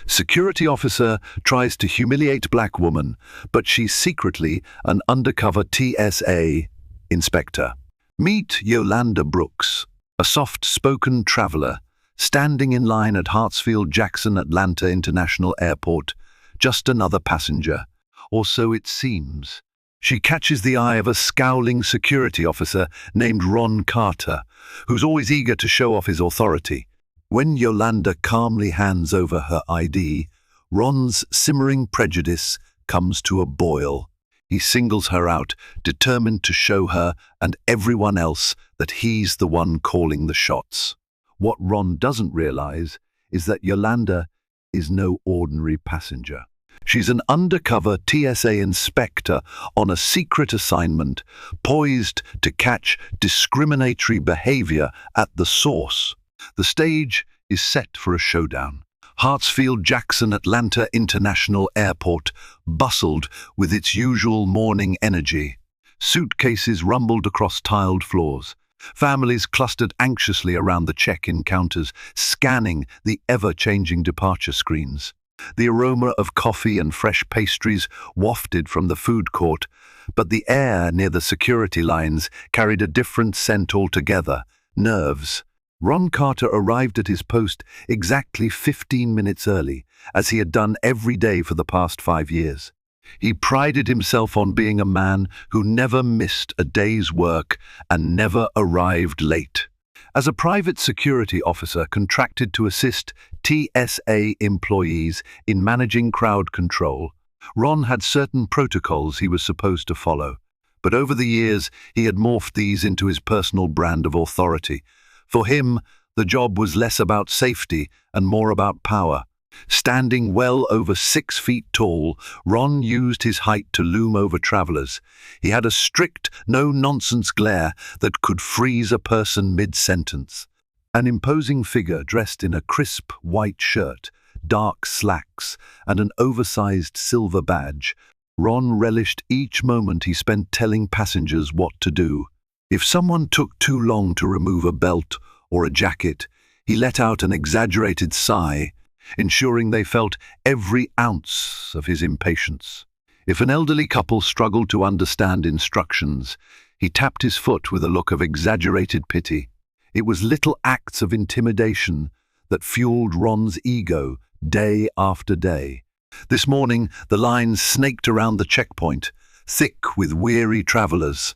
Security officer tries to humiliate black woman, but she's secretly an undercover TSA inspector. Meet Yolanda Brooks, a soft-spoken traveler, standing in line at Hartsfield-Jackson Atlanta International Airport, just another passenger, or so it seems. She catches the eye of a scowling security officer named Ron Carter, who's always eager to show off his authority. When Yolanda calmly hands over her ID, Ron's simmering prejudice comes to a boil. He singles her out, determined to show her and everyone else that he's the one calling the shots. What Ron doesn't realize is that Yolanda is no ordinary passenger. She's an undercover TSA inspector on a secret assignment, poised to catch discriminatory behavior at the source. The stage is set for a showdown. Hartsfield-Jackson Atlanta International Airport bustled with its usual morning energy. Suitcases rumbled across tiled floors. Families clustered anxiously around the check-in counters, scanning the ever-changing departure screens. The aroma of coffee and fresh pastries wafted from the food court, but the air near the security lines carried a different scent altogether: nerves. Ron Carter arrived at his post exactly 15 minutes early, as he had done every day for the past 5 years. He prided himself on being a man who never missed a day's work and never arrived late. As a private security officer contracted to assist TSA employees in managing crowd control, Ron had certain protocols he was supposed to follow. But over the years, he had morphed these into his personal brand of authority. For him, the job was less about safety and more about power. Standing well over 6 feet tall, Ron used his height to loom over travelers. He had a strict, no-nonsense glare that could freeze a person mid-sentence. An imposing figure dressed in a crisp white shirt, dark slacks, and an oversized silver badge, Ron relished each moment he spent telling passengers what to do. If someone took too long to remove a belt or a jacket, he let out an exaggerated sigh, ensuring they felt every ounce of his impatience. If an elderly couple struggled to understand instructions, he tapped his foot with a look of exaggerated pity. It was little acts of intimidation that fueled Ron's ego day after day. This morning, the lines snaked around the checkpoint, thick with weary travelers.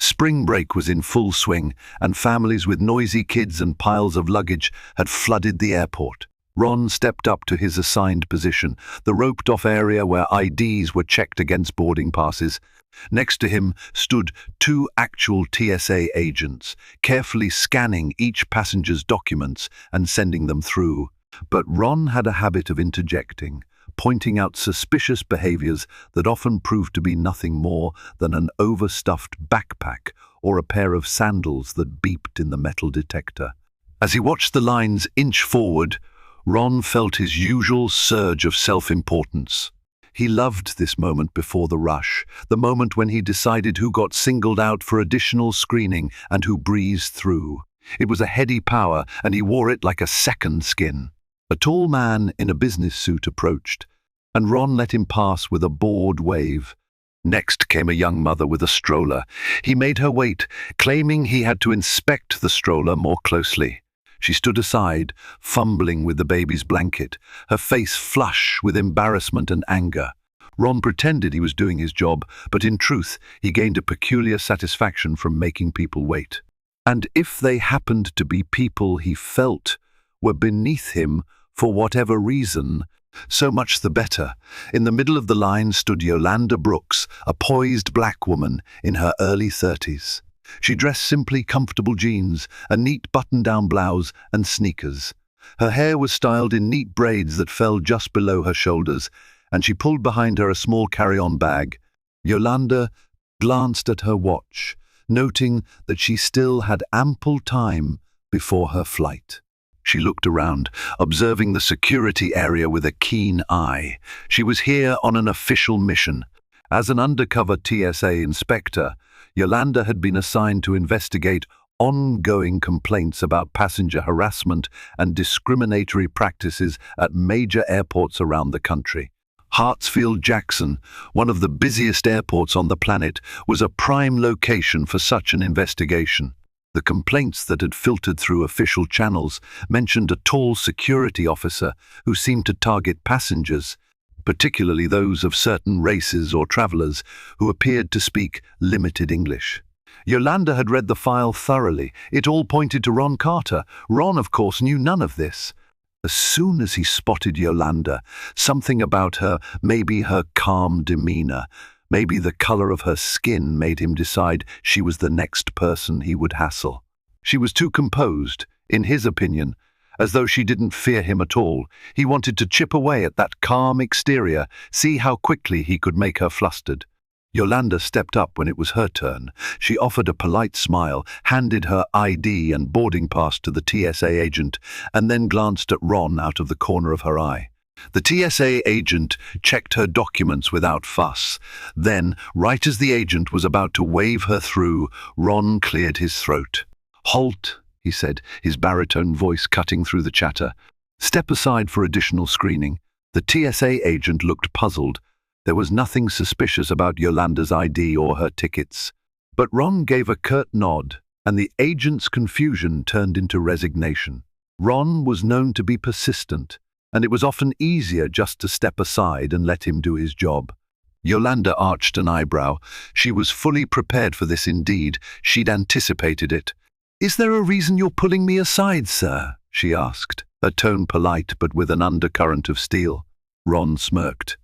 Spring break was in full swing, and families with noisy kids and piles of luggage had flooded the airport. Ron stepped up to his assigned position, the roped-off area where IDs were checked against boarding passes. Next to him stood 2 actual TSA agents, carefully scanning each passenger's documents and sending them through. But Ron had a habit of interjecting, pointing out suspicious behaviors that often proved to be nothing more than an overstuffed backpack or a pair of sandals that beeped in the metal detector. As he watched the lines inch forward, Ron felt his usual surge of self-importance. He loved this moment before the rush, the moment when he decided who got singled out for additional screening and who breezed through. It was a heady power, and he wore it like a second skin. A tall man in a business suit approached, and Ron let him pass with a bored wave. Next came a young mother with a stroller. He made her wait, claiming he had to inspect the stroller more closely. She stood aside, fumbling with the baby's blanket, her face flush with embarrassment and anger. Ron pretended he was doing his job, but in truth, he gained a peculiar satisfaction from making people wait. And if they happened to be people he felt were beneath him for whatever reason, so much the better. In the middle of the line stood Yolanda Brooks, a poised black woman in her early 30s. She dressed simply comfortable jeans, a neat button-down blouse, and sneakers. Her hair was styled in neat braids that fell just below her shoulders, and she pulled behind her a small carry-on bag. Yolanda glanced at her watch, noting that she still had ample time before her flight. She looked around, observing the security area with a keen eye. She was here on an official mission. As an undercover TSA inspector, Yolanda had been assigned to investigate ongoing complaints about passenger harassment and discriminatory practices at major airports around the country. Hartsfield-Jackson, one of the busiest airports on the planet, was a prime location for such an investigation. The complaints that had filtered through official channels mentioned a tall security officer who seemed to target passengers, particularly those of certain races or travelers who appeared to speak limited English. Yolanda had read the file thoroughly. It all pointed to Ron Carter. Ron, of course, knew none of this. As soon as he spotted Yolanda, something about her, maybe her calm demeanor, maybe the color of her skin, made him decide she was the next person he would hassle. She was too composed, in his opinion, as though she didn't fear him at all. He wanted to chip away at that calm exterior, see how quickly he could make her flustered. Yolanda stepped up when it was her turn. She offered a polite smile, handed her ID and boarding pass to the TSA agent, and then glanced at Ron out of the corner of her eye. The TSA agent checked her documents without fuss. Then, right as the agent was about to wave her through, Ron cleared his throat. "Halt," he said, his baritone voice cutting through the chatter. "Step aside for additional screening." The TSA agent looked puzzled. There was nothing suspicious about Yolanda's ID or her tickets. But Ron gave a curt nod, and the agent's confusion turned into resignation. Ron was known to be persistent, and it was often easier just to step aside and let him do his job. Yolanda arched an eyebrow. She was fully prepared for this indeed. She'd anticipated it. "Is there a reason you're pulling me aside, sir?" she asked, her tone polite but with an undercurrent of steel. Ron smirked.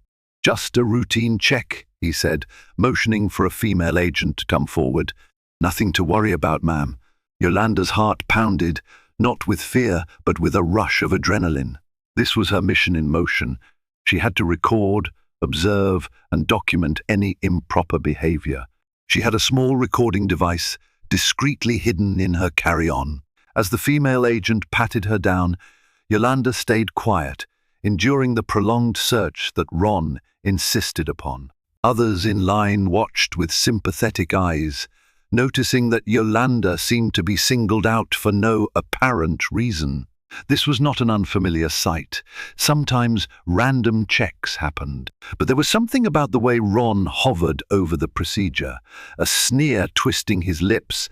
"Just a routine check," he said, motioning for a female agent to come forward. "Nothing to worry about, ma'am." Yolanda's heart pounded, not with fear, but with a rush of adrenaline. This was her mission in motion. She had to record, observe, and document any improper behavior. She had a small recording device, discreetly hidden in her carry-on. As the female agent patted her down, Yolanda stayed quiet, enduring the prolonged search that Ron insisted upon. Others in line watched with sympathetic eyes, noticing that Yolanda seemed to be singled out for no apparent reason. This was not an unfamiliar sight. Sometimes random checks happened, but there was something about the way Ron hovered over the procedure, a sneer twisting his lips,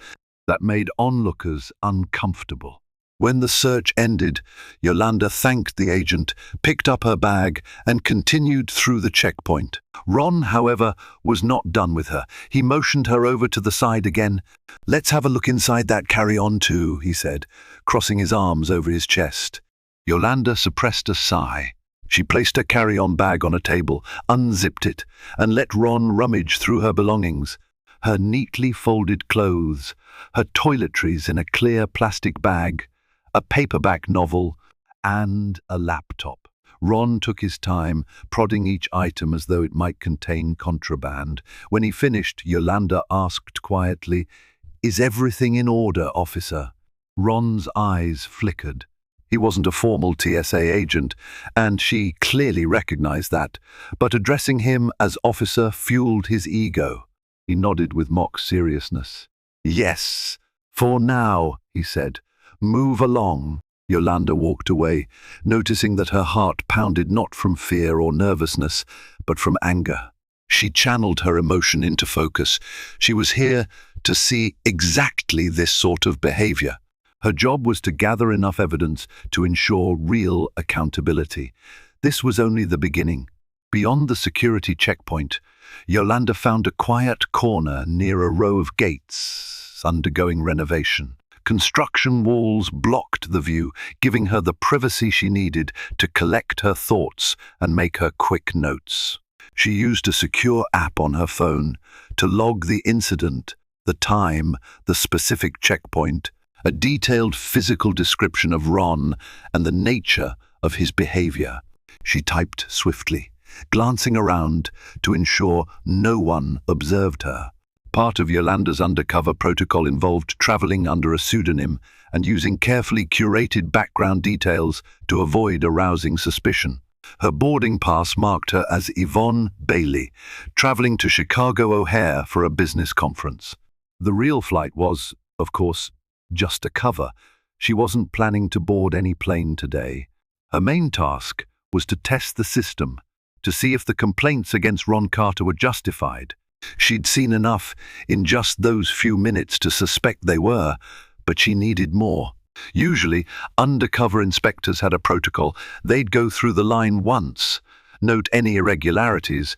that made onlookers uncomfortable. When the search ended, Yolanda thanked the agent, picked up her bag, and continued through the checkpoint. Ron, however, was not done with her. He motioned her over to the side again. "Let's have a look inside that carry-on too," he said, crossing his arms over his chest. Yolanda suppressed a sigh. She placed her carry-on bag on a table, unzipped it, and let Ron rummage through her belongings. Her neatly folded clothes, her toiletries in a clear plastic bag, a paperback novel, and a laptop. Ron took his time, prodding each item as though it might contain contraband. When he finished, Yolanda asked quietly, "Is everything in order, officer?" Ron's eyes flickered. He wasn't a formal TSA agent, and she clearly recognized that, but addressing him as officer fueled his ego. He nodded with mock seriousness. "Yes, for now," he said. "Move along." Yolanda walked away, noticing that her heart pounded not from fear or nervousness, but from anger. She channeled her emotion into focus. She was here to see exactly this sort of behavior. Her job was to gather enough evidence to ensure real accountability. This was only the beginning. Beyond the security checkpoint, Yolanda found a quiet corner near a row of gates undergoing renovation. Construction walls blocked the view, giving her the privacy she needed to collect her thoughts and make her quick notes. She used a secure app on her phone to log the incident, the time, the specific checkpoint, a detailed physical description of Ron and the nature of his behavior. She typed swiftly, glancing around to ensure no one observed her. Part of Yolanda's undercover protocol involved traveling under a pseudonym and using carefully curated background details to avoid arousing suspicion. Her boarding pass marked her as Yvonne Bailey, traveling to Chicago O'Hare for a business conference. The real flight was, of course, just a cover. She wasn't planning to board any plane today. Her main task was to test the system, to see if the complaints against Ron Carter were justified. She'd seen enough in just those few minutes to suspect they were, but she needed more. Usually, undercover inspectors had a protocol. They'd go through the line once, note any irregularities,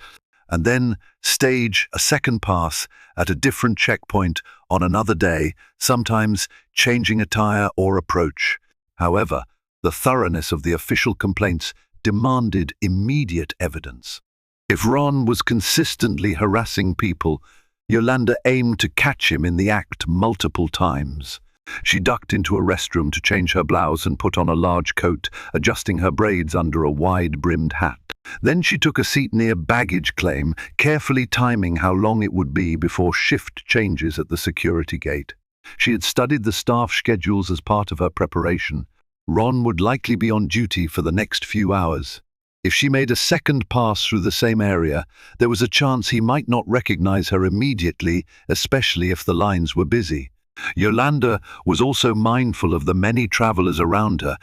and then stage a second pass at a different checkpoint on another day, sometimes changing attire or approach. However, the thoroughness of the official complaints demanded immediate evidence. If Ron was consistently harassing people, Yolanda aimed to catch him in the act multiple times. She ducked into a restroom to change her blouse and put on a large coat, adjusting her braids under a wide-brimmed hat. Then she took a seat near baggage claim, carefully timing how long it would be before shift changes at the security gate. She had studied the staff schedules as part of her preparation. Ron would likely be on duty for the next few hours. If she made a second pass through the same area, there was a chance he might not recognize her immediately, especially if the lines were busy. Yolanda was also mindful of the many travelers around her,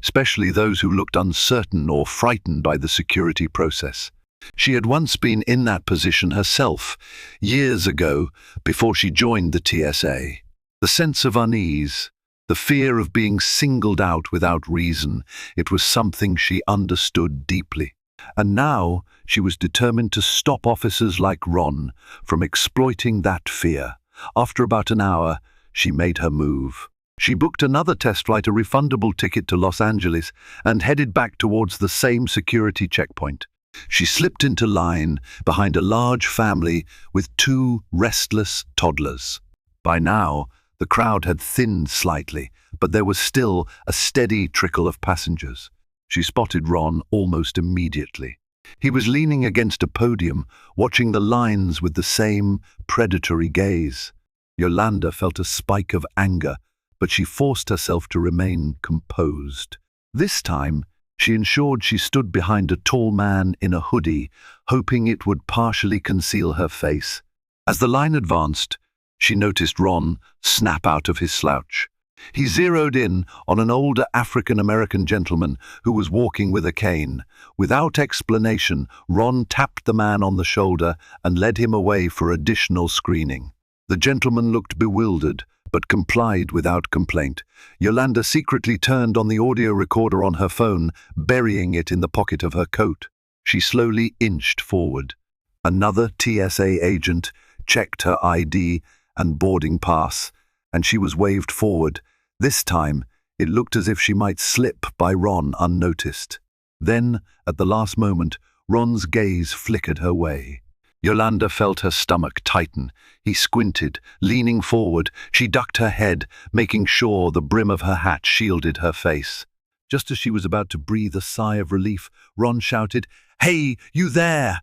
especially those who looked uncertain or frightened by the security process. She had once been in that position herself, years ago, before she joined the TSA. The sense of unease, the fear of being singled out without reason, it was something she understood deeply. And now she was determined to stop officers like Ron from exploiting that fear. After about an hour, she made her move. She booked another test flight, a refundable ticket to Los Angeles, and headed back towards the same security checkpoint. She slipped into line behind a large family with two restless toddlers. By now, the crowd had thinned slightly, but there was still a steady trickle of passengers. She spotted Ron almost immediately. He was leaning against a podium, watching the lines with the same predatory gaze. Yolanda felt a spike of anger, but she forced herself to remain composed. This time, she ensured she stood behind a tall man in a hoodie, hoping it would partially conceal her face. As the line advanced, she noticed Ron snap out of his slouch. He zeroed in on an older African-American gentleman who was walking with a cane. Without explanation, Ron tapped the man on the shoulder and led him away for additional screening. The gentleman looked bewildered, but complied without complaint. Yolanda secretly turned on the audio recorder on her phone, burying it in the pocket of her coat. She slowly inched forward. Another TSA agent checked her ID and boarding pass, and she was waved forward. This time, it looked as if she might slip by Ron unnoticed. Then, at the last moment, Ron's gaze flickered her way. Yolanda felt her stomach tighten. He squinted, leaning forward. She ducked her head, making sure the brim of her hat shielded her face. Just as she was about to breathe a sigh of relief, Ron shouted, "Hey, you there!"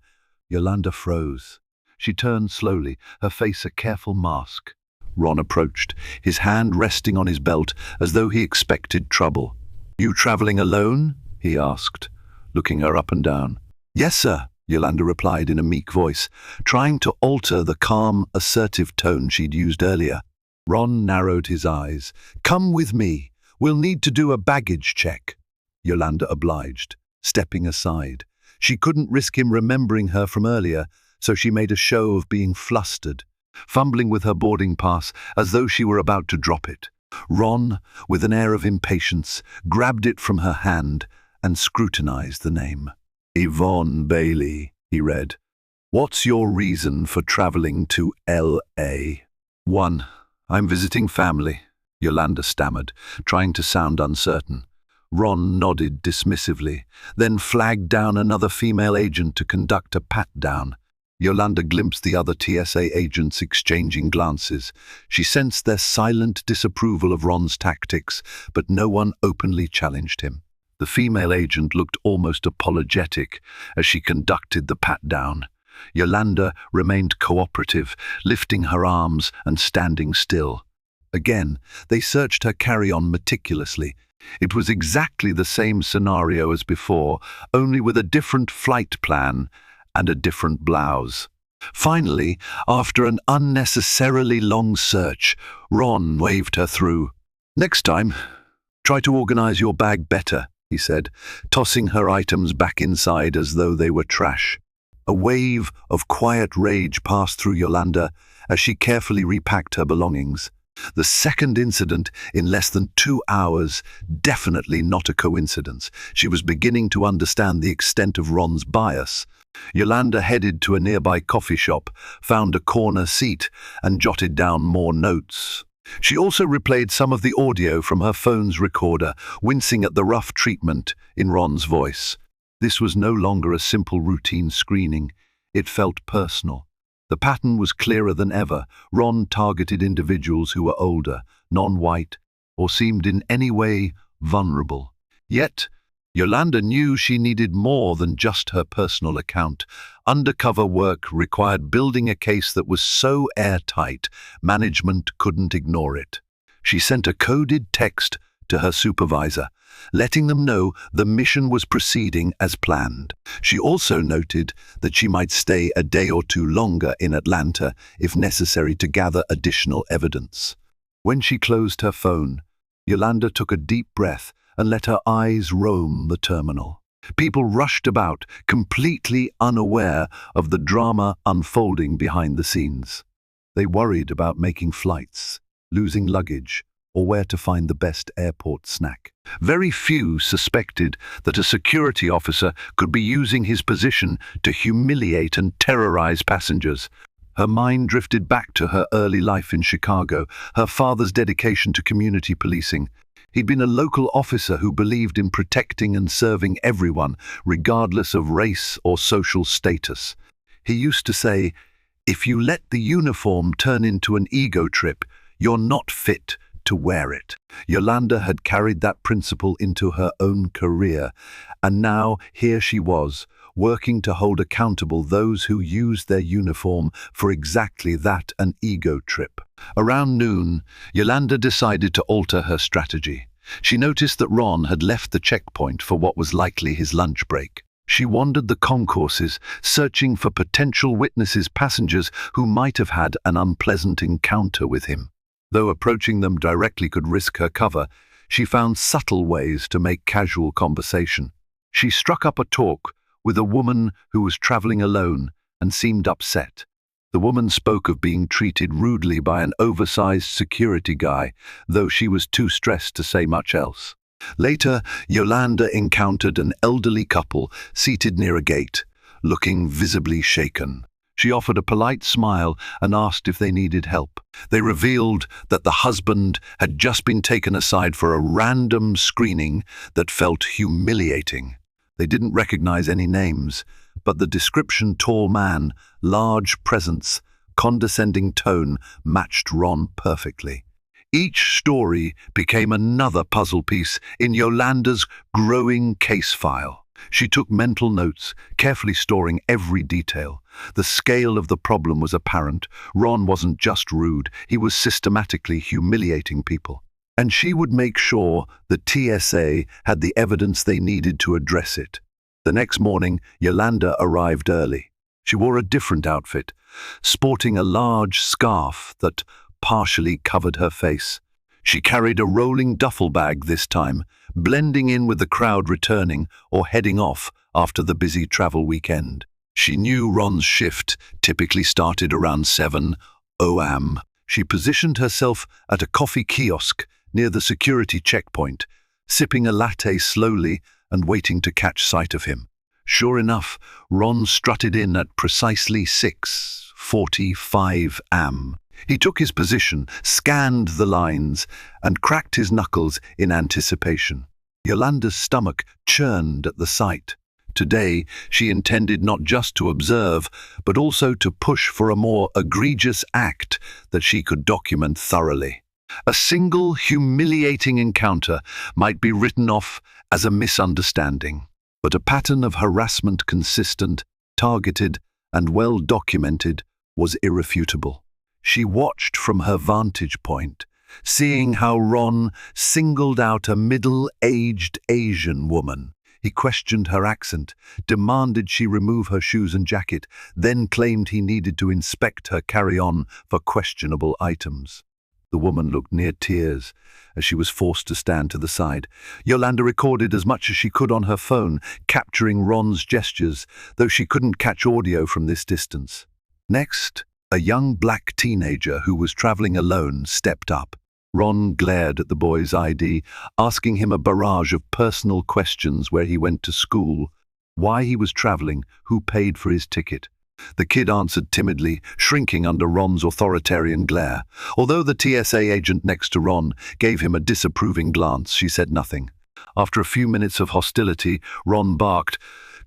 Yolanda froze. She turned slowly, her face a careful mask. Ron approached, his hand resting on his belt as though he expected trouble. "You traveling alone?" he asked, looking her up and down. "Yes, sir," Yolanda replied in a meek voice, trying to alter the calm, assertive tone she'd used earlier. Ron narrowed his eyes. "Come with me. We'll need to do a baggage check." Yolanda obliged, stepping aside. She couldn't risk him remembering her from earlier, so she made a show of being flustered, fumbling with her boarding pass as though she were about to drop it. Ron, with an air of impatience, grabbed it from her hand and scrutinized the name. "Yvonne Bailey," he read. "What's your reason for traveling to L.A.? "1. I'm visiting family," Yolanda stammered, trying to sound uncertain. Ron nodded dismissively, then flagged down another female agent to conduct a pat-down. Yolanda glimpsed the other TSA agents exchanging glances. She sensed their silent disapproval of Ron's tactics, but no one openly challenged him. The female agent looked almost apologetic as she conducted the pat-down. Yolanda remained cooperative, lifting her arms and standing still. Again, they searched her carry-on meticulously. It was exactly the same scenario as before, only with a different flight plan and a different blouse. Finally, after an unnecessarily long search, Ron waved her through. "Next time, try to organize your bag better," he said, tossing her items back inside as though they were trash. A wave of quiet rage passed through Yolanda as she carefully repacked her belongings. The second incident in less than 2 hours, definitely not a coincidence. She was beginning to understand the extent of Ron's bias. Yolanda headed to a nearby coffee shop, found a corner seat, and jotted down more notes. She also replayed some of the audio from her phone's recorder, wincing at the rough treatment in Ron's voice. This was no longer a simple routine screening. It felt personal. The pattern was clearer than ever. Ron targeted individuals who were older, non-white, or seemed in any way vulnerable. Yet, Yolanda knew she needed more than just her personal account. Undercover work required building a case that was so airtight, management couldn't ignore it. She sent a coded text to her supervisor, letting them know the mission was proceeding as planned. She also noted that she might stay a day or two longer in Atlanta if necessary to gather additional evidence. When she closed her phone, Yolanda took a deep breath and let her eyes roam the terminal. People rushed about, completely unaware of the drama unfolding behind the scenes. They worried about making flights, losing luggage, or where to find the best airport snack. Very few suspected that a security officer could be using his position to humiliate and terrorize passengers. Her mind drifted back to her early life in Chicago, her father's dedication to community policing. He'd been a local officer who believed in protecting and serving everyone, regardless of race or social status. He used to say, "If you let the uniform turn into an ego trip, you're not fit to wear it." Yolanda had carried that principle into her own career, and now here she was, working to hold accountable those who used their uniform for exactly that, an ego trip. Around noon, Yolanda decided to alter her strategy. She noticed that Ron had left the checkpoint for what was likely his lunch break. She wandered the concourses, searching for potential witnesses, passengers who might have had an unpleasant encounter with him. Though approaching them directly could risk her cover, she found subtle ways to make casual conversation. She struck up a talk with a woman who was traveling alone and seemed upset. The woman spoke of being treated rudely by an oversized security guy, though she was too stressed to say much else. Later, Yolanda encountered an elderly couple seated near a gate, looking visibly shaken. She offered a polite smile and asked if they needed help. They revealed that the husband had just been taken aside for a random screening that felt humiliating. They didn't recognize any names, but the description, tall man, large presence, condescending tone, matched Ron perfectly. Each story became another puzzle piece in Yolanda's growing case file. She took mental notes, carefully storing every detail. The scale of the problem was apparent. Ron wasn't just rude, he was systematically humiliating people. And she would make sure the TSA had the evidence they needed to address it. The next morning, Yolanda arrived early. She wore a different outfit, sporting a large scarf that partially covered her face. She carried a rolling duffel bag this time, blending in with the crowd returning or heading off after the busy travel weekend. She knew Ron's shift typically started around 7 a.m. She positioned herself at a coffee kiosk near the security checkpoint, sipping a latte slowly and waiting to catch sight of him. Sure enough, Ron strutted in at precisely 6:45 am. He took his position, scanned the lines, and cracked his knuckles in anticipation. Yolanda's stomach churned at the sight. Today, she intended not just to observe, but also to push for a more egregious act that she could document thoroughly. A single humiliating encounter might be written off as a misunderstanding, but a pattern of harassment consistent, targeted, and well documented was irrefutable. She watched from her vantage point, seeing how Ron singled out a middle-aged Asian woman. He questioned her accent, demanded she remove her shoes and jacket, then claimed he needed to inspect her carry-on for questionable items. The woman looked near tears as she was forced to stand to the side. Yolanda recorded as much as she could on her phone, capturing Ron's gestures, though she couldn't catch audio from this distance. Next, a young black teenager who was traveling alone stepped up. Ron glared at the boy's ID, asking him a barrage of personal questions: where he went to school, why he was traveling, who paid for his ticket. The kid answered timidly, shrinking under Ron's authoritarian glare. Although the TSA agent next to Ron gave him a disapproving glance, she said nothing. After a few minutes of hostility, Ron barked,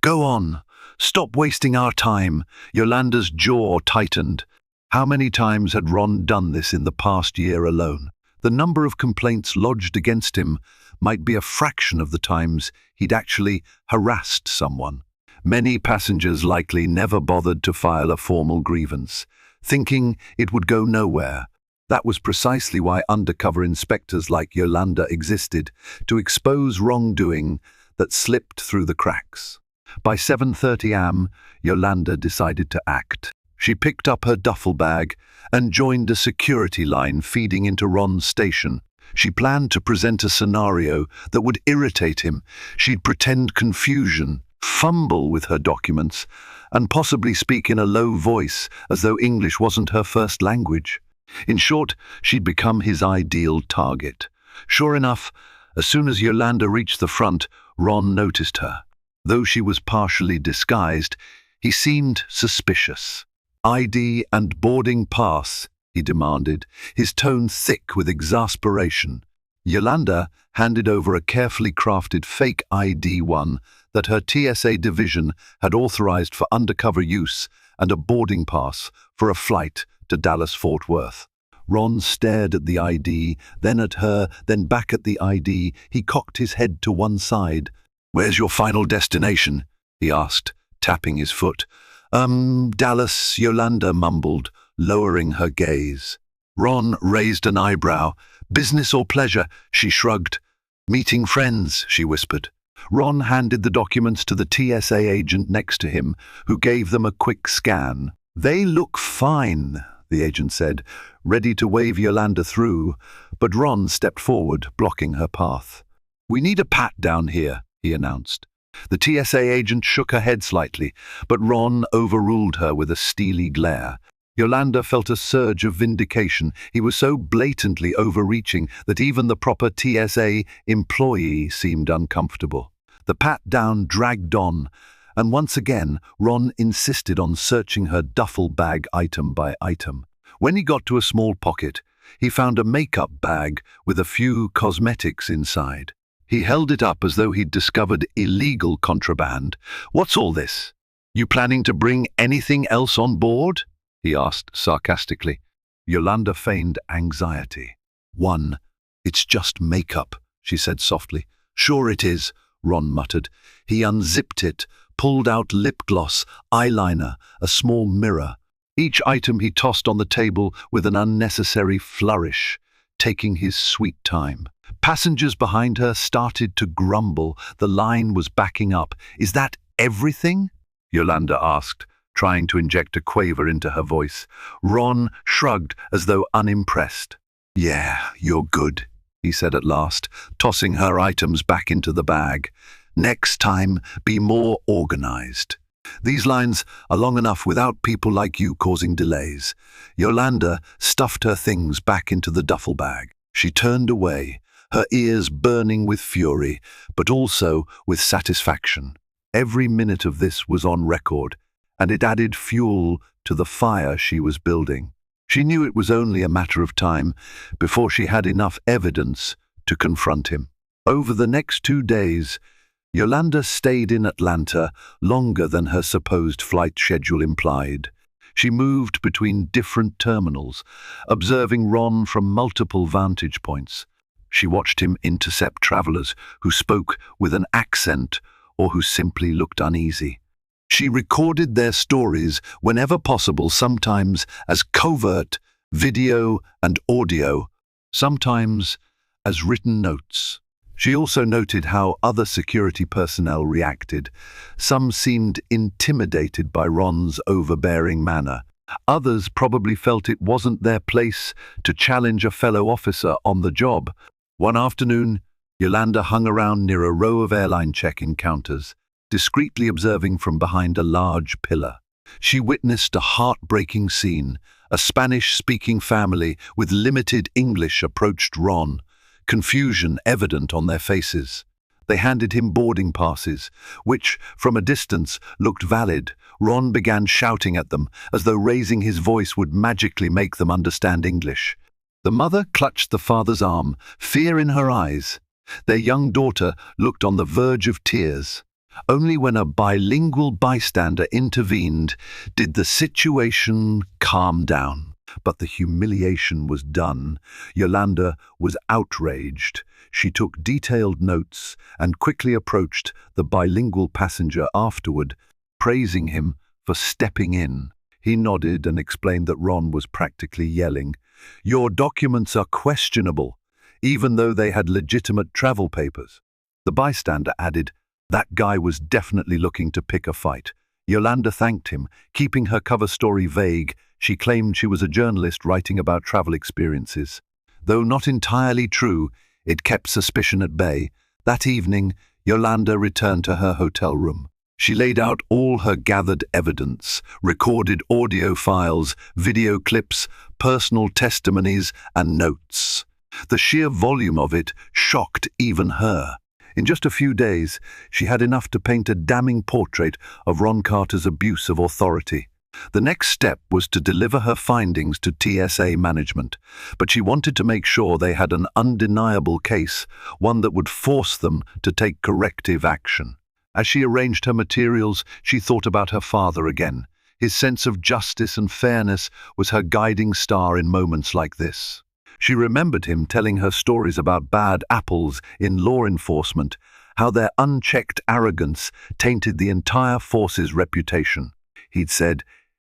"Go on! Stop wasting our time!" Yolanda's jaw tightened. How many times had Ron done this in the past year alone? The number of complaints lodged against him might be a fraction of the times he'd actually harassed someone. Many passengers likely never bothered to file a formal grievance, thinking it would go nowhere. That was precisely why undercover inspectors like Yolanda existed, to expose wrongdoing that slipped through the cracks. By 7:30 am, Yolanda decided to act. She picked up her duffel bag and joined a security line feeding into Ron's station. She planned to present a scenario that would irritate him. She'd pretend confusion, fumble with her documents, and possibly speak in a low voice as though English wasn't her first language. In short, she'd become his ideal target. Sure enough, as soon as Yolanda reached the front, Ron noticed her. Though she was partially disguised, he seemed suspicious. "ID and boarding pass," he demanded, his tone thick with exasperation. Yolanda handed over a carefully crafted fake ID, one that her TSA division had authorized for undercover use, and a boarding pass for a flight to Dallas-Fort Worth. Ron stared at the ID, then at her, then back at the ID. He cocked his head to one side. "Where's your final destination?" he asked, tapping his foot. Dallas," Yolanda mumbled, lowering her gaze. Ron raised an eyebrow. "Business or pleasure?" she shrugged. "Meeting friends," she whispered. Ron handed the documents to the TSA agent next to him, who gave them a quick scan. "They look fine," the agent said, ready to wave Yolanda through, but Ron stepped forward, blocking her path. "We need a pat-down here," he announced. The TSA agent shook her head slightly, but Ron overruled her with a steely glare. Yolanda felt a surge of vindication. He was so blatantly overreaching that even the proper TSA employee seemed uncomfortable. The pat-down dragged on, and once again Ron insisted on searching her duffel bag item by item. When he got to a small pocket, he found a makeup bag with a few cosmetics inside. He held it up as though he'd discovered illegal contraband. "What's all this? You planning to bring anything else on board?" he asked sarcastically. Yolanda feigned anxiety. "It's just makeup," she said softly. "Sure it is," Ron muttered. He unzipped it, pulled out lip gloss, eyeliner, a small mirror. Each item he tossed on the table with an unnecessary flourish, taking his sweet time. Passengers behind her started to grumble. The line was backing up. "Is that everything?" Yolanda asked, trying to inject a quaver into her voice. Ron shrugged as though unimpressed. "Yeah, you're good," he said at last, tossing her items back into the bag. "Next time, be more organized. These lines are long enough without people like you causing delays." Yolanda stuffed her things back into the duffel bag. She turned away, her ears burning with fury, but also with satisfaction. Every minute of this was on record, and it added fuel to the fire she was building. She knew it was only a matter of time before she had enough evidence to confront him. Over the next 2 days, Yolanda stayed in Atlanta longer than her supposed flight schedule implied. She moved between different terminals, observing Ron from multiple vantage points. She watched him intercept travelers who spoke with an accent or who simply looked uneasy. She recorded their stories whenever possible, sometimes as covert video and audio, sometimes as written notes. She also noted how other security personnel reacted. Some seemed intimidated by Ron's overbearing manner. Others probably felt it wasn't their place to challenge a fellow officer on the job. One afternoon, Yolanda hung around near a row of airline check-in counters, discreetly observing from behind a large pillar. She witnessed a heartbreaking scene. A Spanish-speaking family with limited English approached Ron, confusion evident on their faces. They handed him boarding passes, which, from a distance, looked valid. Ron began shouting at them, as though raising his voice would magically make them understand English. The mother clutched the father's arm, fear in her eyes. Their young daughter looked on the verge of tears. Only when a bilingual bystander intervened did the situation calm down. But the humiliation was done. Yolanda was outraged. She took detailed notes and quickly approached the bilingual passenger afterward, praising him for stepping in. He nodded and explained that Ron was practically yelling, "Your documents are questionable," even though they had legitimate travel papers. The bystander added, "That guy was definitely looking to pick a fight." Yolanda thanked him, keeping her cover story vague. She claimed she was a journalist writing about travel experiences. Though not entirely true, it kept suspicion at bay. That evening, Yolanda returned to her hotel room. She laid out all her gathered evidence, recorded audio files, video clips, personal testimonies, and notes. The sheer volume of it shocked even her. In just a few days, she had enough to paint a damning portrait of Ron Carter's abuse of authority. The next step was to deliver her findings to TSA management, but she wanted to make sure they had an undeniable case, one that would force them to take corrective action. As she arranged her materials, she thought about her father again. His sense of justice and fairness was her guiding star in moments like this. She remembered him telling her stories about bad apples in law enforcement, how their unchecked arrogance tainted the entire force's reputation. He'd said,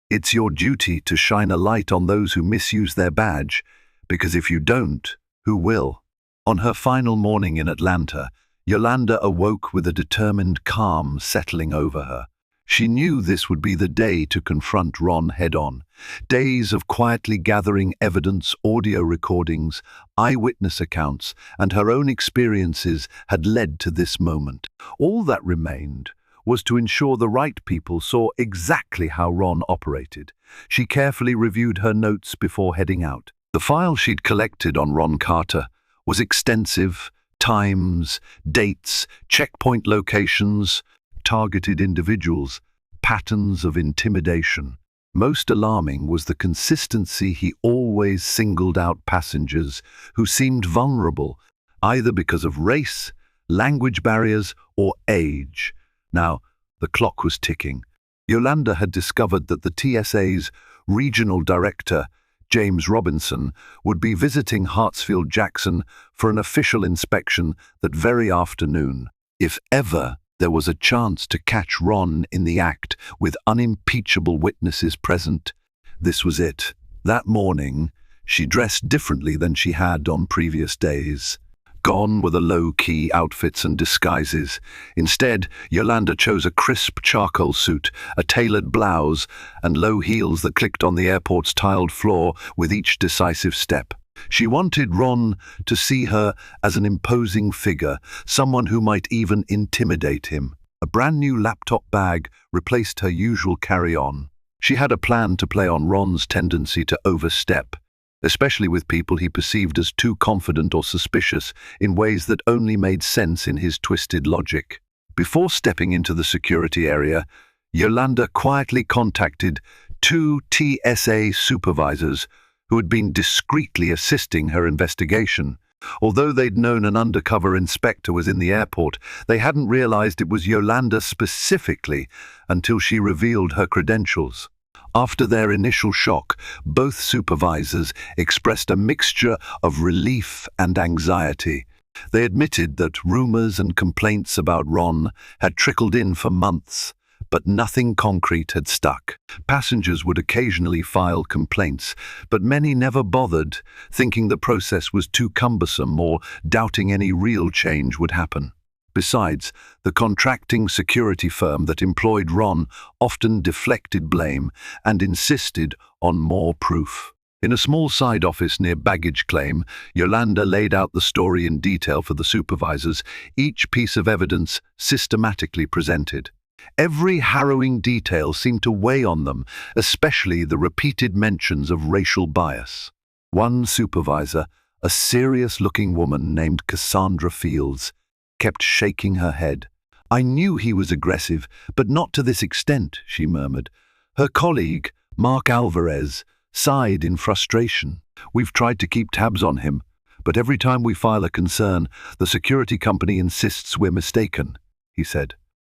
"It's your duty to shine a light on those who misuse their badge, because if you don't, who will?" On her final morning in Atlanta, Yolanda awoke with a determined calm settling over her. She knew this would be the day to confront Ron head-on. Days of quietly gathering evidence, audio recordings, eyewitness accounts, and her own experiences had led to this moment. All that remained was to ensure the right people saw exactly how Ron operated. She carefully reviewed her notes before heading out. The file she'd collected on Ron Carter was extensive: times, dates, checkpoint locations, targeted individuals, patterns of intimidation. Most alarming was the consistency. He always singled out passengers who seemed vulnerable, either because of race, language barriers, or age. Now, the clock was ticking. Yolanda had discovered that the TSA's regional director, James Robinson, would be visiting Hartsfield-Jackson for an official inspection that very afternoon. If ever there was a chance to catch Ron in the act with unimpeachable witnesses present, this was it. That morning, she dressed differently than she had on previous days. Gone were the low-key outfits and disguises. Instead, Yolanda chose a crisp charcoal suit, a tailored blouse, and low heels that clicked on the airport's tiled floor with each decisive step. She wanted Ron to see her as an imposing figure, someone who might even intimidate him. A brand-new laptop bag replaced her usual carry-on. She had a plan to play on Ron's tendency to overstep, especially with people he perceived as too confident or suspicious, in ways that only made sense in his twisted logic. Before stepping into the security area, Yolanda quietly contacted 2 TSA supervisors who had been discreetly assisting her investigation. Although they'd known an undercover inspector was in the airport, they hadn't realized it was Yolanda specifically until she revealed her credentials. After their initial shock, both supervisors expressed a mixture of relief and anxiety. They admitted that rumors and complaints about Ron had trickled in for months, but nothing concrete had stuck. Passengers would occasionally file complaints, but many never bothered, thinking the process was too cumbersome or doubting any real change would happen. Besides, the contracting security firm that employed Ron often deflected blame and insisted on more proof. In a small side office near baggage claim, Yolanda laid out the story in detail for the supervisors, each piece of evidence systematically presented. Every harrowing detail seemed to weigh on them, especially the repeated mentions of racial bias. One supervisor, a serious-looking woman named Cassandra Fields, kept shaking her head. "I knew he was aggressive, but not to this extent," she murmured. Her colleague, Mark Alvarez, sighed in frustration. "We've tried to keep tabs on him, but every time we file a concern, the security company insists we're mistaken," he said.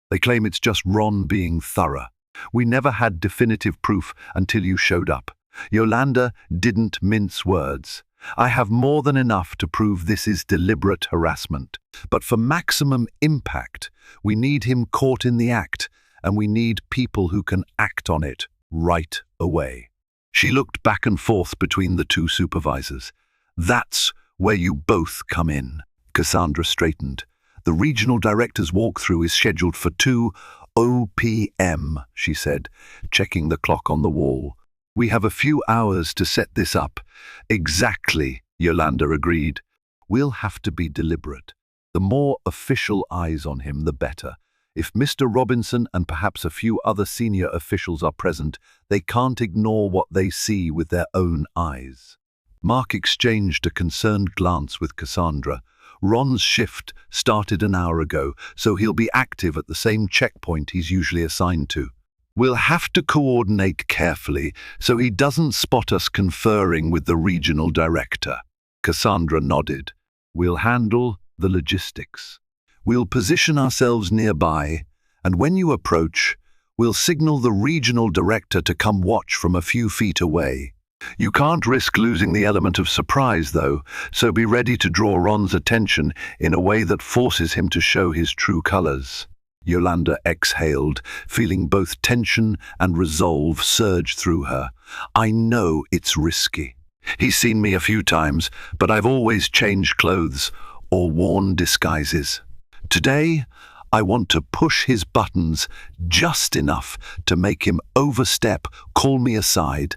"They claim it's just Ron being thorough. We never had definitive proof until you showed up." Yolanda didn't mince words. "I have more than enough to prove this is deliberate harassment. But for maximum impact, we need him caught in the act, and we need people who can act on it right away." She looked back and forth between the two supervisors. "That's where you both come in." Cassandra straightened. "The regional director's walkthrough is scheduled for 2:00 p.m., she said, checking the clock on the wall. "We have a few hours to set this up." "Exactly," Yolanda agreed. "We'll have to be deliberate. The more official eyes on him, the better. If Mr. Robinson and perhaps a few other senior officials are present, they can't ignore what they see with their own eyes." Mark exchanged a concerned glance with Cassandra. "Ron's shift started an hour ago, so he'll be active at the same checkpoint he's usually assigned to. We'll have to coordinate carefully so he doesn't spot us conferring with the regional director." Cassandra nodded. "We'll handle the logistics. We'll position ourselves nearby, and when you approach, we'll signal the regional director to come watch from a few feet away. You can't risk losing the element of surprise, though, so be ready to draw Ron's attention in a way that forces him to show his true colors." Yolanda exhaled, feeling both tension and resolve surge through her. "I know it's risky. He's seen me a few times, but I've always changed clothes or worn disguises. Today, I want to push his buttons just enough to make him overstep, call me aside,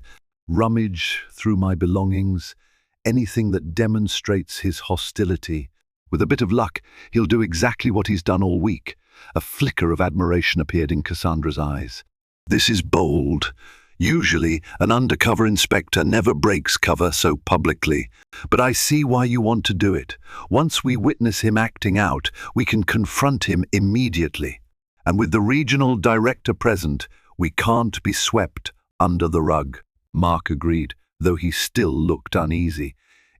rummage through my belongings, anything that demonstrates his hostility. With a bit of luck, he'll do exactly what he's done all week." A flicker of admiration appeared in Cassandra's eyes. "This is bold. Usually, an undercover inspector never breaks cover so publicly. But I see why you want to do it. Once we witness him acting out, we can confront him immediately. And with the regional director present, we can't be swept under the rug." Mark agreed, though he still looked uneasy.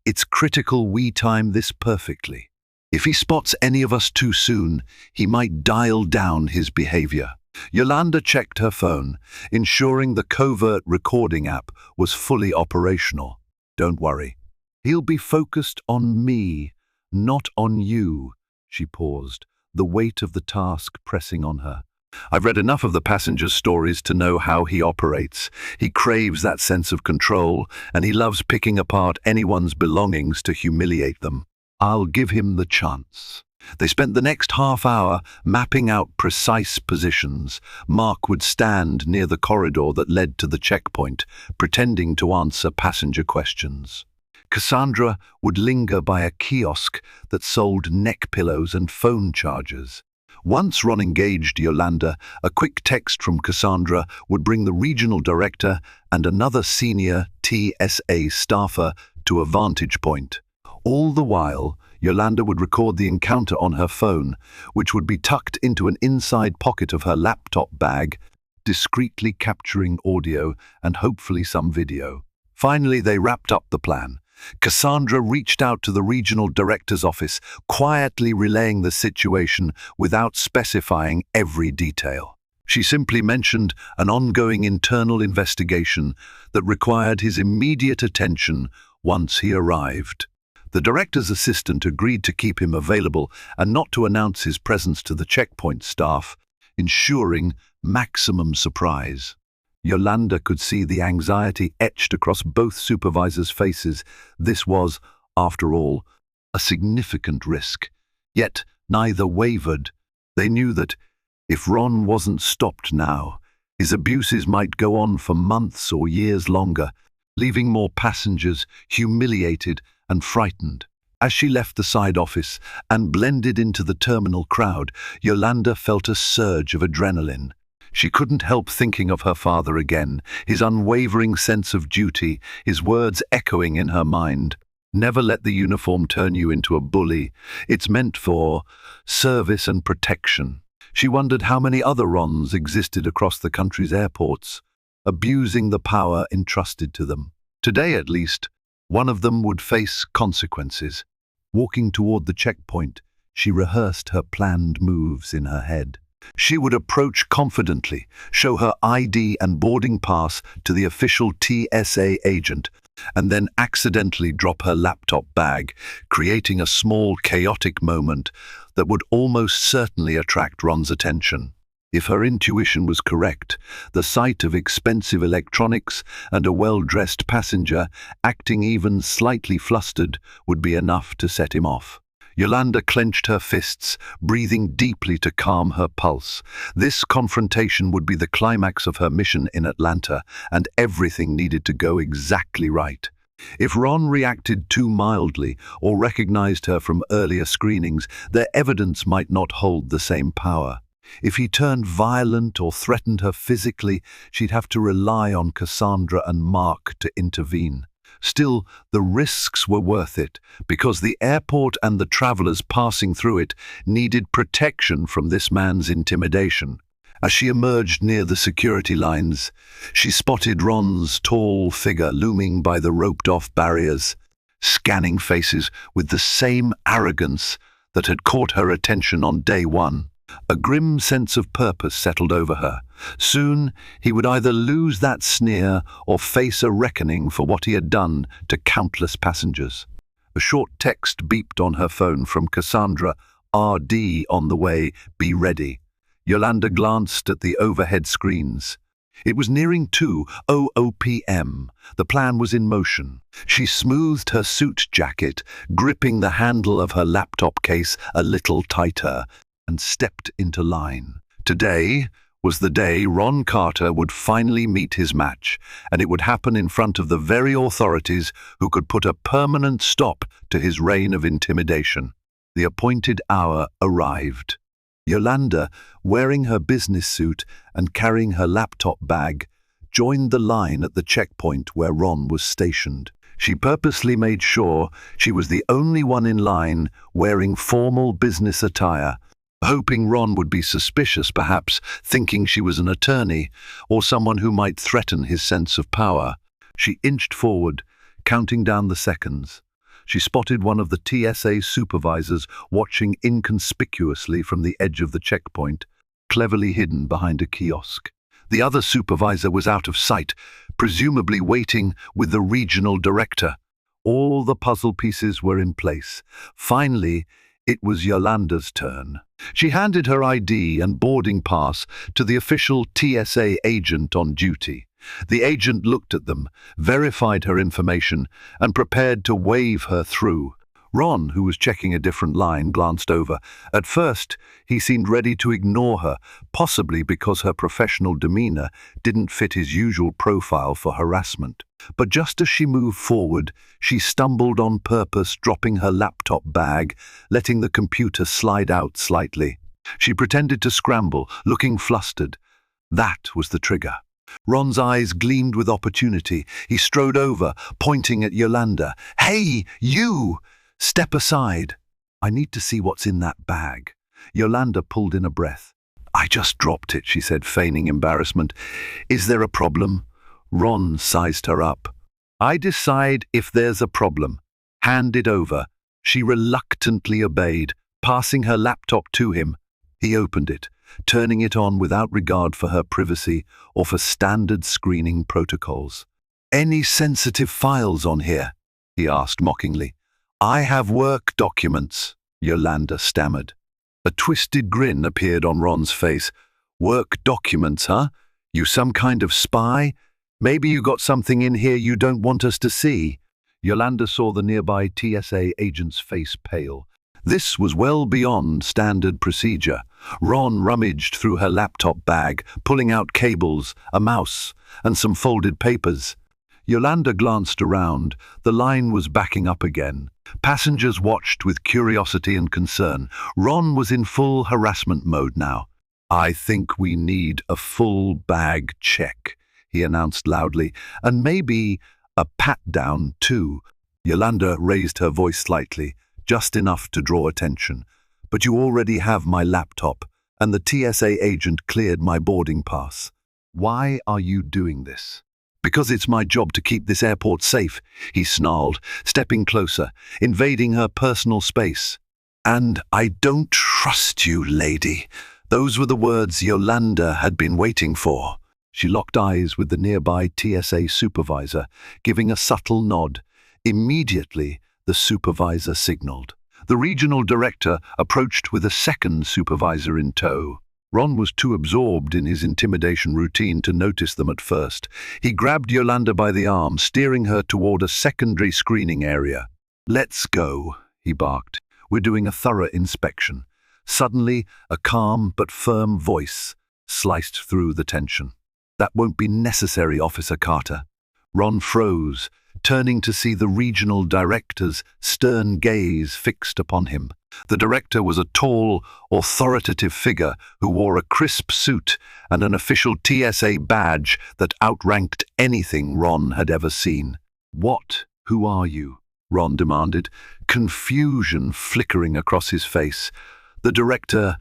"It's critical we time this perfectly. If he spots any of us too soon, he might dial down his behavior." Yolanda checked her phone, ensuring the covert recording app was fully operational. "Don't worry. He'll be focused on me, not on you." She paused, the weight of the task pressing on her. "I've read enough of the passengers' stories to know how he operates. He craves that sense of control, and he loves picking apart anyone's belongings to humiliate them. I'll give him the chance." They spent the next half hour mapping out precise positions. Mark would stand near the corridor that led to the checkpoint, pretending to answer passenger questions. Cassandra would linger by a kiosk that sold neck pillows and phone chargers. Once Ron engaged Yolanda, a quick text from Cassandra would bring the regional director and another senior TSA staffer to a vantage point. All the while, Yolanda would record the encounter on her phone, which would be tucked into an inside pocket of her laptop bag, discreetly capturing audio and hopefully some video. Finally, they wrapped up the plan. Cassandra reached out to the regional director's office, quietly relaying the situation without specifying every detail. She simply mentioned an ongoing internal investigation that required his immediate attention once he arrived. The director's assistant agreed to keep him available and not to announce his presence to the checkpoint staff, ensuring maximum surprise. Yolanda could see the anxiety etched across both supervisors' faces. This was, after all, a significant risk. Yet neither wavered. They knew that, if Ron wasn't stopped now, his abuses might go on for months or years longer, leaving more passengers humiliated and frightened. As she left the side office and blended into the terminal crowd, Yolanda felt a surge of adrenaline. She couldn't help thinking of her father again, his unwavering sense of duty, his words echoing in her mind. Never let the uniform turn you into a bully. It's meant for service and protection. She wondered how many other Rons existed across the country's airports, abusing the power entrusted to them. Today, at least, one of them would face consequences. Walking toward the checkpoint, she rehearsed her planned moves in her head. She would approach confidently, show her ID and boarding pass to the official TSA agent, and then accidentally drop her laptop bag, creating a small, chaotic moment that would almost certainly attract Ron's attention. If her intuition was correct, the sight of expensive electronics and a well-dressed passenger acting even slightly flustered would be enough to set him off. Yolanda clenched her fists, breathing deeply to calm her pulse. This confrontation would be the climax of her mission in Atlanta, and everything needed to go exactly right. If Ron reacted too mildly or recognized her from earlier screenings, their evidence might not hold the same power. If he turned violent or threatened her physically, she'd have to rely on Cassandra and Mark to intervene. Still, the risks were worth it, because the airport and the travelers passing through it needed protection from this man's intimidation. As she emerged near the security lines, she spotted Ron's tall figure looming by the roped-off barriers, scanning faces with the same arrogance that had caught her attention on day one. A grim sense of purpose settled over her. Soon, he would either lose that sneer or face a reckoning for what he had done to countless passengers. A short text beeped on her phone from Cassandra, "RD on the way, be ready." Yolanda glanced at the overhead screens. It was nearing 2:00 p.m. The plan was in motion. She smoothed her suit jacket, gripping the handle of her laptop case a little tighter, and stepped into line. Today was the day Ron Carter would finally meet his match, and it would happen in front of the very authorities who could put a permanent stop to his reign of intimidation. The appointed hour arrived. Yolanda, wearing her business suit and carrying her laptop bag, joined the line at the checkpoint where Ron was stationed. She purposely made sure she was the only one in line wearing formal business attire, hoping Ron would be suspicious, perhaps thinking she was an attorney or someone who might threaten his sense of power. She inched forward, counting down the seconds. She spotted one of the TSA supervisors watching inconspicuously from the edge of the checkpoint, cleverly hidden behind a kiosk. The other supervisor was out of sight, presumably waiting with the regional director. All the puzzle pieces were in place. Finally, it was Yolanda's turn. She handed her ID and boarding pass to the official TSA agent on duty. The agent looked at them, verified her information, and prepared to wave her through. Ron, who was checking a different line, glanced over. At first, he seemed ready to ignore her, possibly because her professional demeanor didn't fit his usual profile for harassment. But just as she moved forward, she stumbled on purpose, dropping her laptop bag, letting the computer slide out slightly. She pretended to scramble, looking flustered. That was the trigger. Ron's eyes gleamed with opportunity. He strode over, pointing at Yolanda. "Hey, you! Step aside. I need to see what's in that bag." Yolanda pulled in a breath. "I just dropped it," she said, feigning embarrassment. "Is there a problem?" Ron sized her up. "I decide if there's a problem. Hand it over." She reluctantly obeyed, passing her laptop to him. He opened it, turning it on without regard for her privacy or for standard screening protocols. "Any sensitive files on here?" he asked mockingly. "I have work documents," Yolanda stammered. A twisted grin appeared on Ron's face. Work documents, huh? You some kind of spy? Maybe you got something in here you don't want us to see." Yolanda saw the nearby TSA agent's face pale. This was well beyond standard procedure. Ron rummaged through her laptop bag, pulling out cables, a mouse, and some folded papers. Yolanda glanced around. The line was backing up again. Passengers watched with curiosity and concern. Ron was in full harassment mode now. "I think we need a full bag check," he announced loudly, "and maybe a pat-down too." Yolanda raised her voice slightly, just enough to draw attention. "But you already have my laptop, and the TSA agent cleared my boarding pass. Why are you doing this?" "Because it's my job to keep this airport safe," he snarled, stepping closer, invading her personal space. "And I don't trust you, lady." Those were the words Yolanda had been waiting for. She locked eyes with the nearby TSA supervisor, giving a subtle nod. Immediately, the supervisor signaled. The regional director approached with a second supervisor in tow. Ron was too absorbed in his intimidation routine to notice them at first. He grabbed Yolanda by the arm, steering her toward a secondary screening area. "Let's go," he barked. "We're doing a thorough inspection." Suddenly, a calm but firm voice sliced through the tension. "That won't be necessary, Officer Carter." Ron froze, turning to see the regional director's stern gaze fixed upon him. The director was a tall, authoritative figure who wore a crisp suit and an official TSA badge that outranked anything Ron had ever seen. "Who are you?" Ron demanded, confusion flickering across his face. The director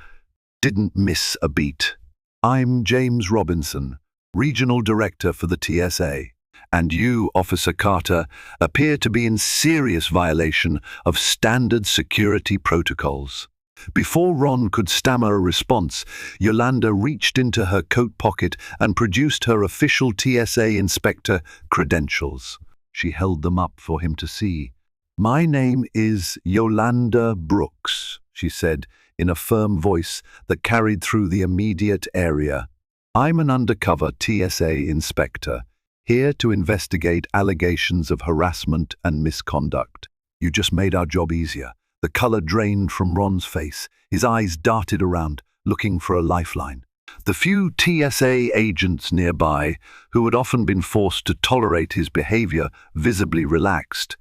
didn't miss a beat. "I'm James Robinson, Regional Director for the TSA. And you, Officer Carter, appear to be in serious violation of standard security protocols." Before Ron could stammer a response, Yolanda reached into her coat pocket and produced her official TSA inspector credentials. She held them up for him to see. "My name is Yolanda Brooks," she said in a firm voice that carried through the immediate area. "I'm an undercover TSA inspector, here to investigate allegations of harassment and misconduct." "You just made our job easier." The color drained from Ron's face. His eyes darted around, looking for a lifeline. The few TSA agents nearby, who had often been forced to tolerate his behavior, visibly relaxed.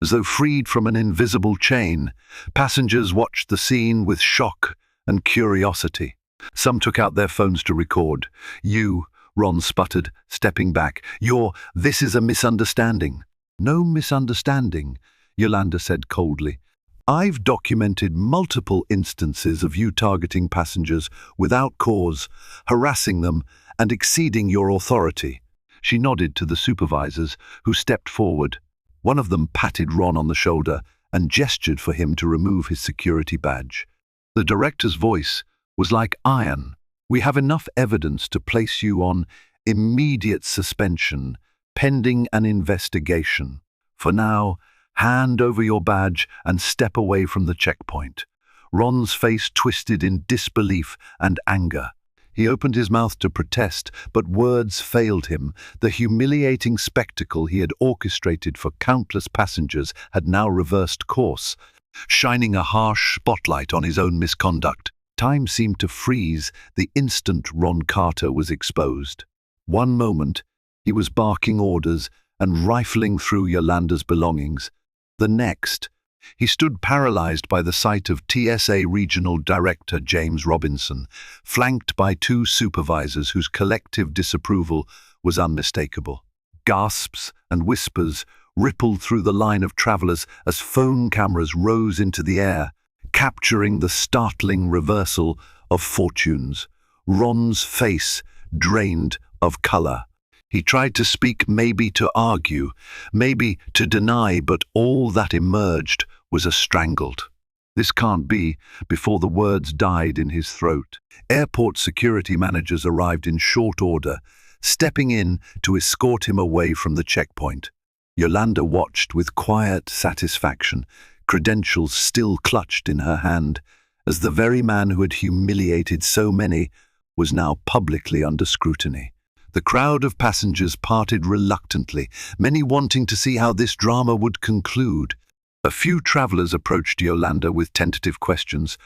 As though freed from an invisible chain, passengers watched the scene with shock and curiosity. Some took out their phones to record. Ron sputtered, stepping back. This is a misunderstanding." "No misunderstanding," Yolanda said coldly. "I've documented multiple instances of you targeting passengers without cause, harassing them, and exceeding your authority." She nodded to the supervisors, who stepped forward. One of them patted Ron on the shoulder and gestured for him to remove his security badge. The director's voice was like iron. "We have enough evidence to place you on immediate suspension, pending an investigation. For now, hand over your badge and step away from the checkpoint." Ron's face twisted in disbelief and anger. He opened his mouth to protest, but words failed him. The humiliating spectacle he had orchestrated for countless passengers had now reversed course, shining a harsh spotlight on his own misconduct. Time seemed to freeze the instant Ron Carter was exposed. One moment, he was barking orders and rifling through Yolanda's belongings. The next, he stood paralyzed by the sight of TSA Regional Director James Robinson, flanked by two supervisors whose collective disapproval was unmistakable. Gasps and whispers rippled through the line of travelers as phone cameras rose into the air, capturing the startling reversal of fortunes. Ron's face drained of color. He tried to speak, maybe to argue, maybe to deny, but all that emerged was a strangled "This can't be," before the words died in his throat. Airport security managers arrived in short order, stepping in to escort him away from the checkpoint. Yolanda watched with quiet satisfaction, credentials still clutched in her hand, as the very man who had humiliated so many was now publicly under scrutiny. The crowd of passengers parted reluctantly, many wanting to see how this drama would conclude. A few travelers approached Yolanda with tentative questions.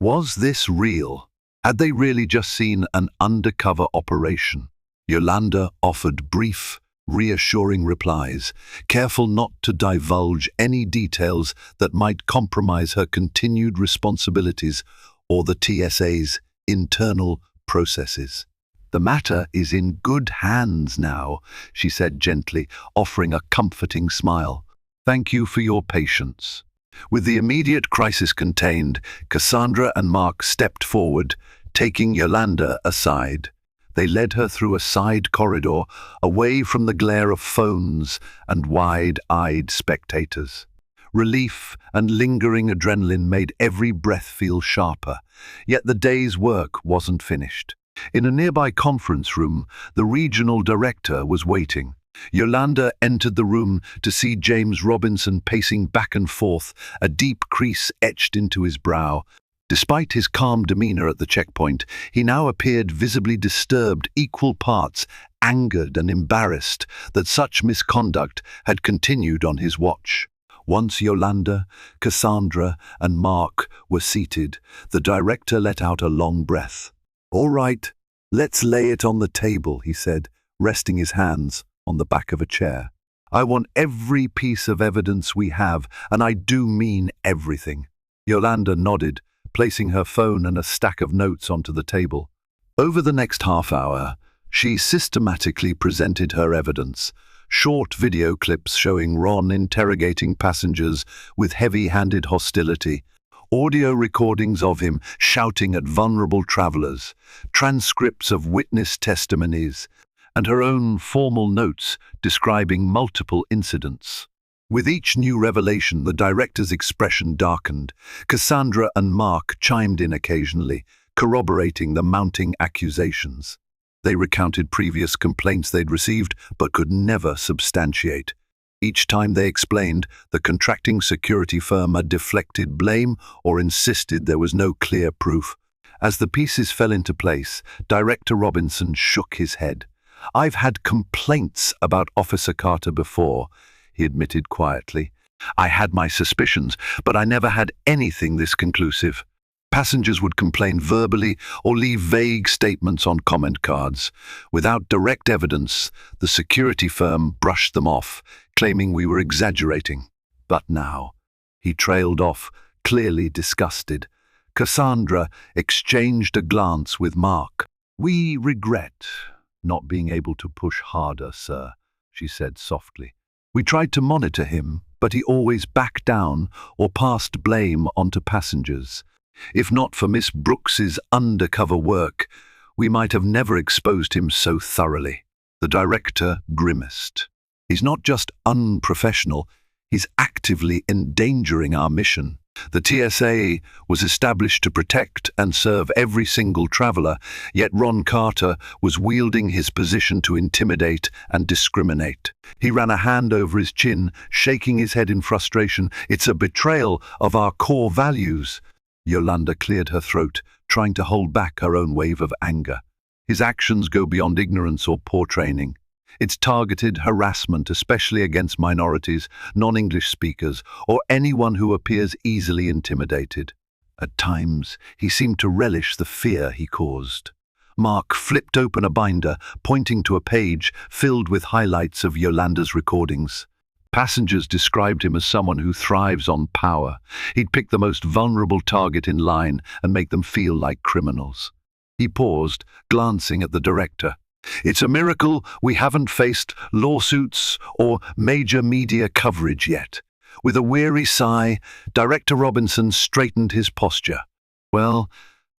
Was this real? Had they really just seen an undercover operation? Yolanda offered brief, reassuring replies, careful not to divulge any details that might compromise her continued responsibilities or the TSA's internal processes. "The matter is in good hands now," she said gently, offering a comforting smile. "Thank you for your patience." With the immediate crisis contained, Cassandra and Mark stepped forward, taking Yolanda aside. They led her through a side corridor, away from the glare of phones and wide-eyed spectators. Relief and lingering adrenaline made every breath feel sharper, yet the day's work wasn't finished. In a nearby conference room, the regional director was waiting. Yolanda entered the room to see James Robinson pacing back and forth, a deep crease etched into his brow. Despite his calm demeanor at the checkpoint, he now appeared visibly disturbed, equal parts angered and embarrassed that such misconduct had continued on his watch. Once Yolanda, Cassandra, and Mark were seated, the director let out a long breath. "All right, let's lay it on the table," he said, resting his hands on the back of a chair. "I want every piece of evidence we have, and I do mean everything." Yolanda nodded, placing her phone and a stack of notes onto the table. Over the next half hour, she systematically presented her evidence. Short video clips showing Ron interrogating passengers with heavy-handed hostility, audio recordings of him shouting at vulnerable travelers, transcripts of witness testimonies, and her own formal notes describing multiple incidents. With each new revelation, the director's expression darkened. Cassandra and Mark chimed in occasionally, corroborating the mounting accusations. They recounted previous complaints they'd received, but could never substantiate. Each time they explained, the contracting security firm had deflected blame or insisted there was no clear proof. As the pieces fell into place, Director Robinson shook his head. "I've had complaints about Officer Carter before," he admitted quietly. "I had my suspicions, but I never had anything this conclusive. Passengers would complain verbally or leave vague statements on comment cards. Without direct evidence, the security firm brushed them off, claiming we were exaggerating. But now," he trailed off, clearly disgusted. Cassandra exchanged a glance with Mark. "We regret not being able to push harder, sir," she said softly. "We tried to monitor him, but he always backed down or passed blame onto passengers. If not for Miss Brooks's undercover work, we might have never exposed him so thoroughly." The director grimaced. "He's not just unprofessional, he's actively endangering our mission. The TSA was established to protect and serve every single traveler, yet Ron Carter was wielding his position to intimidate and discriminate." He ran a hand over his chin, shaking his head in frustration. "It's a betrayal of our core values." Yolanda cleared her throat, trying to hold back her own wave of anger. "His actions go beyond ignorance or poor training. It's targeted harassment, especially against minorities, non-English speakers, or anyone who appears easily intimidated." At times, he seemed to relish the fear he caused. Mark flipped open a binder, pointing to a page filled with highlights of Yolanda's recordings. Passengers described him as someone who thrives on power. He'd pick the most vulnerable target in line and make them feel like criminals. He paused, glancing at the director. "It's a miracle we haven't faced lawsuits or major media coverage yet." With a weary sigh, Director Robinson straightened his posture. "Well,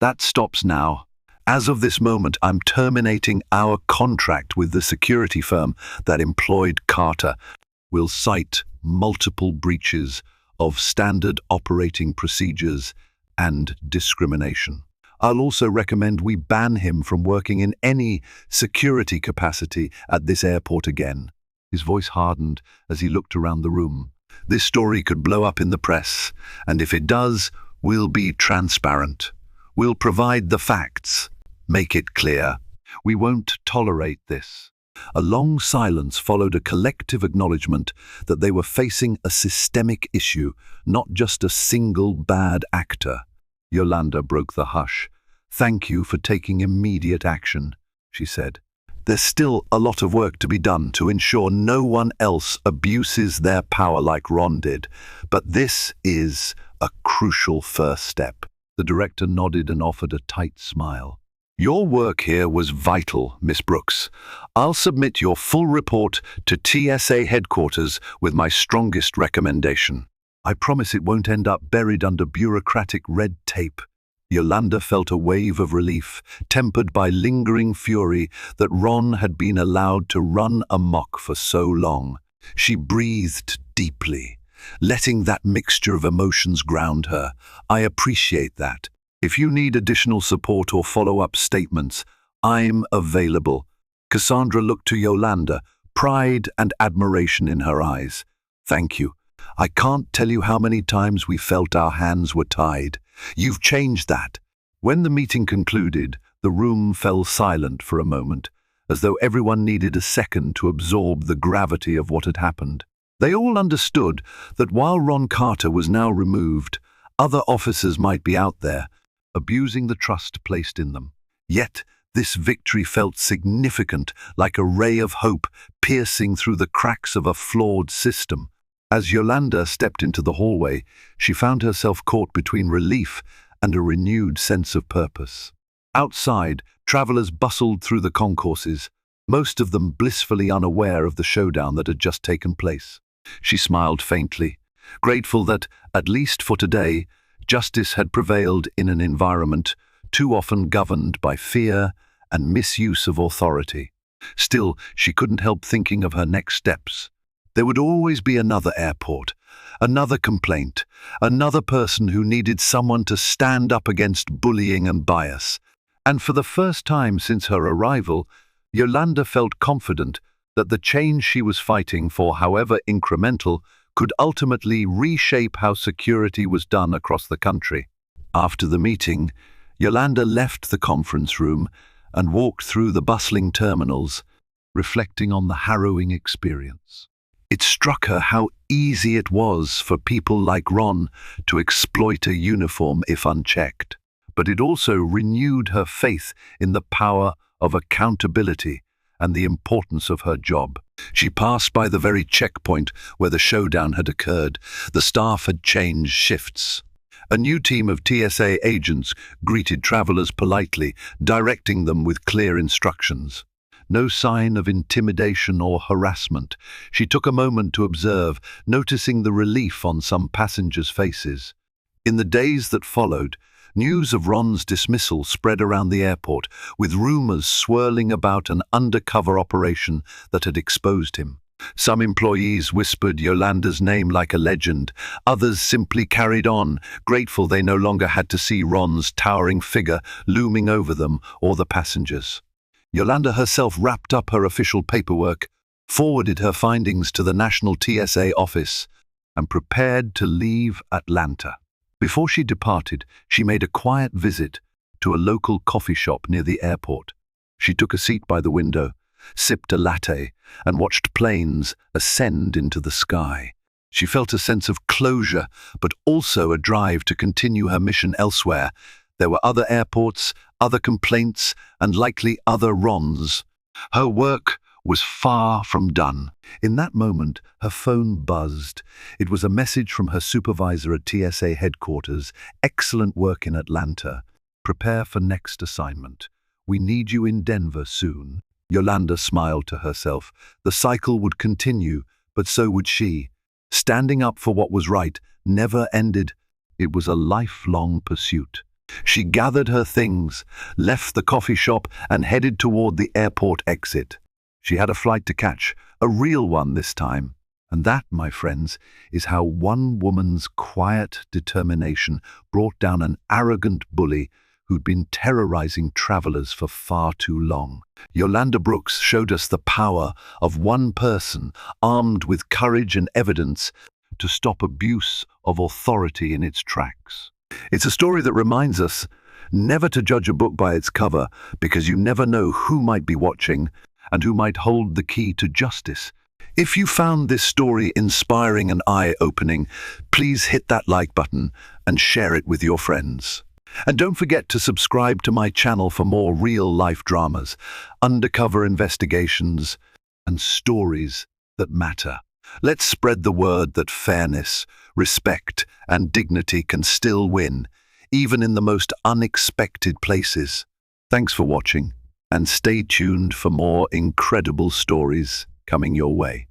that stops now. As of this moment, I'm terminating our contract with the security firm that employed Carter. We'll cite multiple breaches of standard operating procedures and discrimination. I'll also recommend we ban him from working in any security capacity at this airport again." His voice hardened as he looked around the room. "This story could blow up in the press, and if it does, we'll be transparent. We'll provide the facts." Make it clear. We won't tolerate this. A long silence followed a collective acknowledgement that they were facing a systemic issue, not just a single bad actor. Yolanda broke the hush. "Thank you for taking immediate action," she said. "There's still a lot of work to be done to ensure no one else abuses their power like Ron did, but this is a crucial first step." The director nodded and offered a tight smile. "Your work here was vital, Miss Brooks. I'll submit your full report to TSA headquarters with my strongest recommendation. I promise it won't end up buried under bureaucratic red tape." Yolanda felt a wave of relief, tempered by lingering fury that Ron had been allowed to run amok for so long. She breathed deeply, letting that mixture of emotions ground her. "I appreciate that. If you need additional support or follow-up statements, I'm available." Cassandra looked to Yolanda, pride and admiration in her eyes. "Thank you. I can't tell you how many times we felt our hands were tied. You've changed that." When the meeting concluded, the room fell silent for a moment, as though everyone needed a second to absorb the gravity of what had happened. They all understood that while Ron Carter was now removed, other officers might be out there, abusing the trust placed in them. Yet, this victory felt significant, like a ray of hope piercing through the cracks of a flawed system. As Yolanda stepped into the hallway, she found herself caught between relief and a renewed sense of purpose. Outside, travelers bustled through the concourses, most of them blissfully unaware of the showdown that had just taken place. She smiled faintly, grateful that, at least for today, justice had prevailed in an environment too often governed by fear and misuse of authority. Still, she couldn't help thinking of her next steps. There would always be another airport, another complaint, another person who needed someone to stand up against bullying and bias. And for the first time since her arrival, Yolanda felt confident that the change she was fighting for, however incremental, could ultimately reshape how security was done across the country. After the meeting, Yolanda left the conference room and walked through the bustling terminals, reflecting on the harrowing experience. It struck her how easy it was for people like Ron to exploit a uniform if unchecked. But it also renewed her faith in the power of accountability and the importance of her job. She passed by the very checkpoint where the showdown had occurred. The staff had changed shifts. A new team of TSA agents greeted travelers politely, directing them with clear instructions. No sign of intimidation or harassment. She took a moment to observe, noticing the relief on some passengers' faces. In the days that followed, news of Ron's dismissal spread around the airport, with rumors swirling about an undercover operation that had exposed him. Some employees whispered Yolanda's name like a legend. Others simply carried on, grateful they no longer had to see Ron's towering figure looming over them or the passengers. Yolanda herself wrapped up her official paperwork, forwarded her findings to the National TSA office, and prepared to leave Atlanta. Before she departed, she made a quiet visit to a local coffee shop near the airport. She took a seat by the window, sipped a latte, and watched planes ascend into the sky. She felt a sense of closure, but also a drive to continue her mission elsewhere. There were other airports, other complaints, and likely other Rons. Her work was far from done. In that moment, her phone buzzed. It was a message from her supervisor at TSA headquarters. "Excellent work in Atlanta. Prepare for next assignment. We need you in Denver soon." Yolanda smiled to herself. The cycle would continue, but so would she. Standing up for what was right never ended. It was a lifelong pursuit. She gathered her things, left the coffee shop, and headed toward the airport exit. She had a flight to catch, a real one this time. And that, my friends, is how one woman's quiet determination brought down an arrogant bully who'd been terrorizing travelers for far too long. Yolanda Brooks showed us the power of one person, armed with courage and evidence, to stop abuse of authority in its tracks. It's a story that reminds us, never to judge a book by its cover, because you never know who might be watching and who might hold the key to justice. If you found this story inspiring and eye-opening, please hit that like button and share it with your friends. And don't forget to subscribe to my channel for more real-life dramas, undercover investigations, and stories that matter. Let's spread the word that fairness, respect, and dignity can still win, even in the most unexpected places. Thanks for watching, and stay tuned for more incredible stories coming your way.